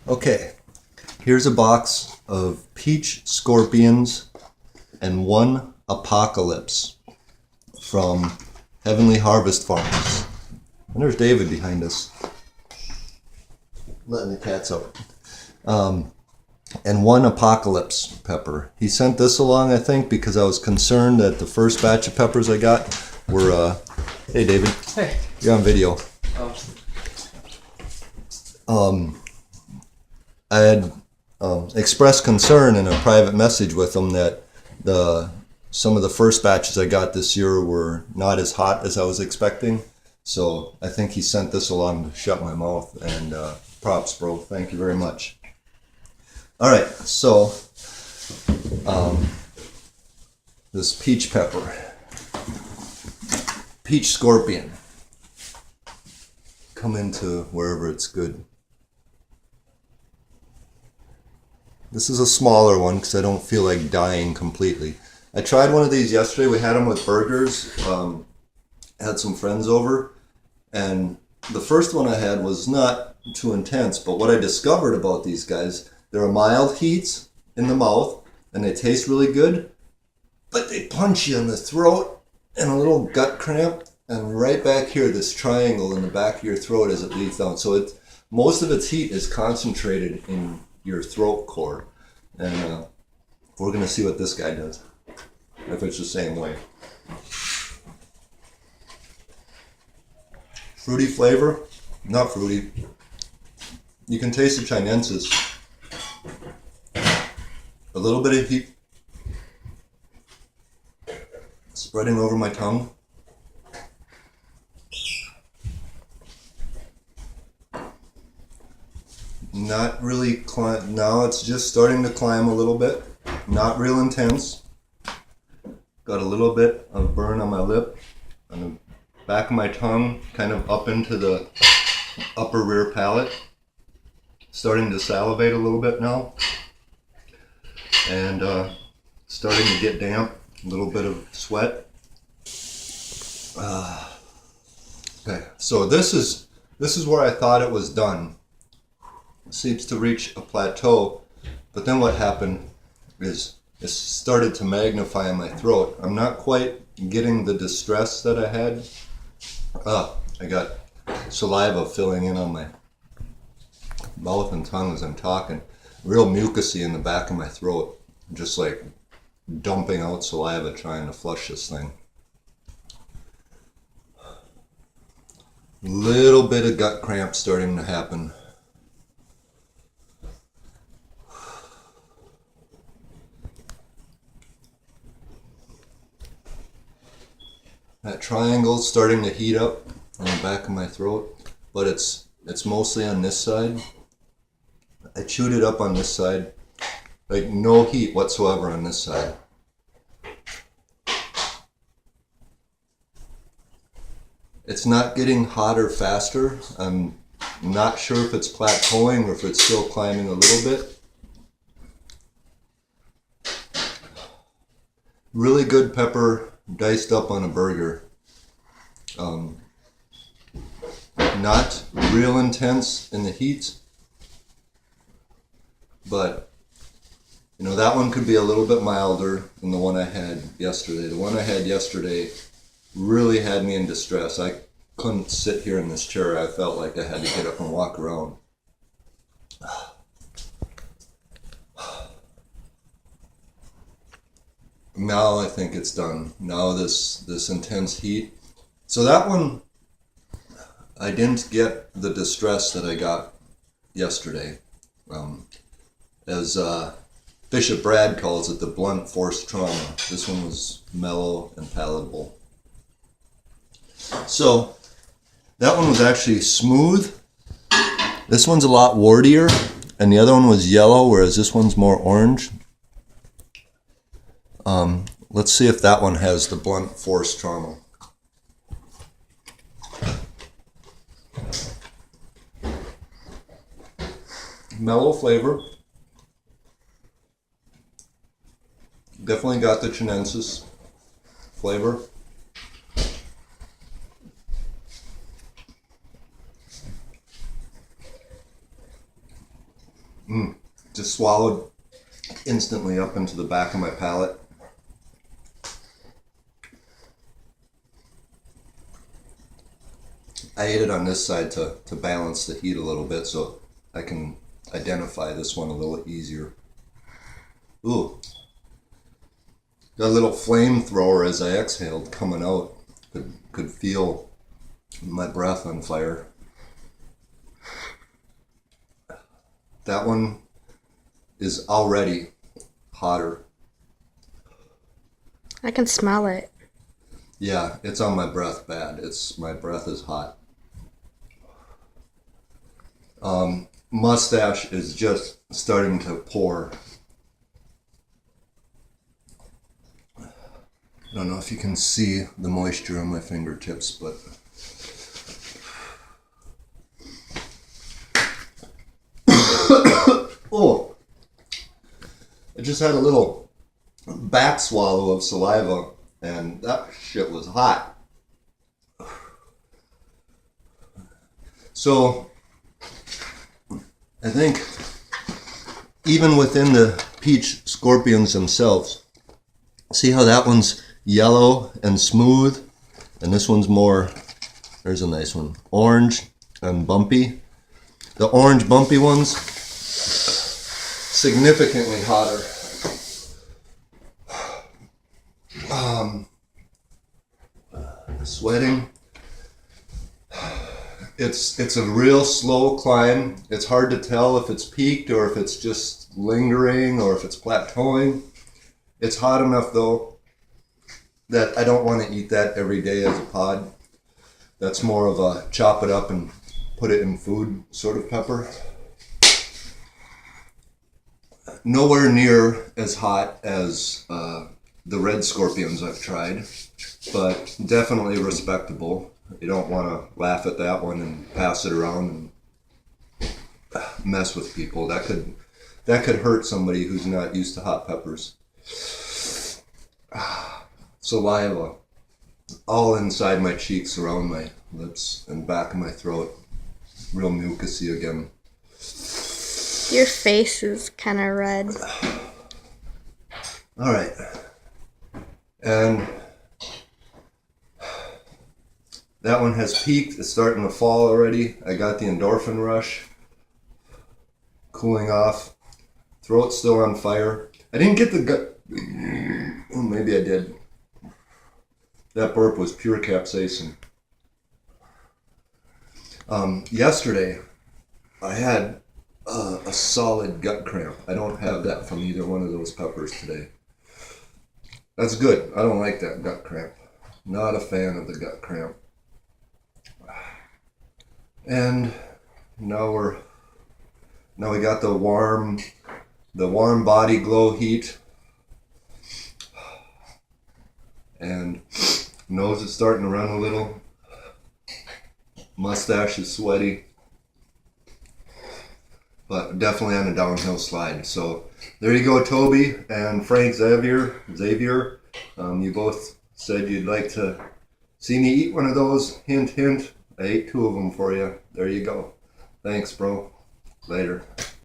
Okay, here's a box of peach scorpions and one apocalypse from Heavenly Harvest Farms. And there's David behind us, letting the cats out. And one apocalypse pepper. He sent this along, I think, because I was concerned that the first batch of peppers I got were, hey David. Hey. You're on video. I had expressed concern in a private message with him that some of the first batches I got this year were not as hot as I was expecting. So I think he sent this along to shut my mouth. And props, bro. Thank you very much. All right, so this peach pepper, peach scorpion, come into wherever it's good. This is a smaller one because I don't feel like dying completely. I tried one of these yesterday. We had them with burgers. Had some friends over, and the first one I had was not too intense, but what I discovered about these guys, they're mild heats in the mouth, and they taste really good, but they punch you in the throat and a little gut cramp, and right back here, this triangle in the back of your throat as it leads down. So most of its heat is concentrated in your throat core, and we're going to see what this guy does, if it's the same way. Fruity flavor, not fruity. You can taste the chinensis. A little bit of heat spreading over my tongue. Not really now it's just starting to climb a little bit. Not real intense. Got a little bit of burn on my lip, on the back of my tongue, kind of up into the upper rear palate. Starting to salivate a little bit now. And starting to get damp, a little bit of sweat. Okay, so this is where I thought it was done. It seems to reach a plateau, but then what happened is it started to magnify in my throat. I'm not quite getting the distress that I had. I got saliva filling in on my mouth and tongue as I'm talking. Real mucusy in the back of my throat. Just like dumping out saliva trying to flush this thing. Little bit of gut cramp starting to happen. That triangle's starting to heat up on the back of my throat, but it's mostly on this side. I chewed it up on this side, like no heat whatsoever on this side. It's not getting hotter faster. I'm not sure if it's plateauing or if it's still climbing a little bit. Really good pepper diced up on a burger. Not real intense in the heat, but you know, that one could be a little bit milder than the one I had yesterday. The one I had yesterday really had me in distress. I couldn't sit here in this chair. I felt like I had to get up and walk around. Now I think it's done. Now this intense heat. So that one, I didn't get the distress that I got yesterday. As Bishop Brad calls it, the blunt force trauma. This one was mellow and palatable. So that one was actually smooth. This one's a lot wartier, and the other one was yellow, whereas this one's more orange. Let's see if that one has the blunt force trauma. Mellow flavor. Definitely got the chinensis flavor. Just swallowed instantly up into the back of my palate. I ate it on this side to balance the heat a little bit so I can identify this one a little easier. Ooh. Got a little flamethrower as I exhaled coming out. Could feel my breath on fire. That one is already hotter. I can smell it. Yeah, it's on my breath bad. My breath is hot. Mustache is just starting to pour. I don't know if you can see the moisture on my fingertips, but oh, I just had a little back swallow of saliva, and that shit was hot. So I think even within the peach scorpions themselves, see how that one's yellow and smooth, and this one's more, there's a nice one, orange and bumpy. The orange bumpy ones, significantly hotter. Sweating. It's a real slow climb. It's hard to tell if it's peaked or if it's just lingering or if it's plateauing. It's hot enough though that I don't want to eat that every day as a pod. That's more of a chop it up and put it in food sort of pepper. Nowhere near as hot as the red scorpions I've tried, but definitely respectable. You don't want to laugh at that one and pass it around and mess with people. That could hurt somebody who's not used to hot peppers. Saliva all inside my cheeks, around my lips, and back of my throat. Real mucusy again. Your face is kind of red. All right. And that one has peaked. It's starting to fall already. I got the endorphin rush. Cooling off. Throat's still on fire. I didn't get the gut. Oh, maybe I did. That burp was pure capsaicin. Yesterday, I had a solid gut cramp. I don't have that from either one of those peppers today. That's good. I don't like that gut cramp. Not a fan of the gut cramp. And now we got the warm body glow heat. And nose is starting to run a little. Mustache is sweaty. But definitely on a downhill slide. So there you go, Toby and Frank Xavier. You both said you'd like to see me eat one of those. Hint, hint. I ate 2 of them for you. There you go. Thanks, bro. Later.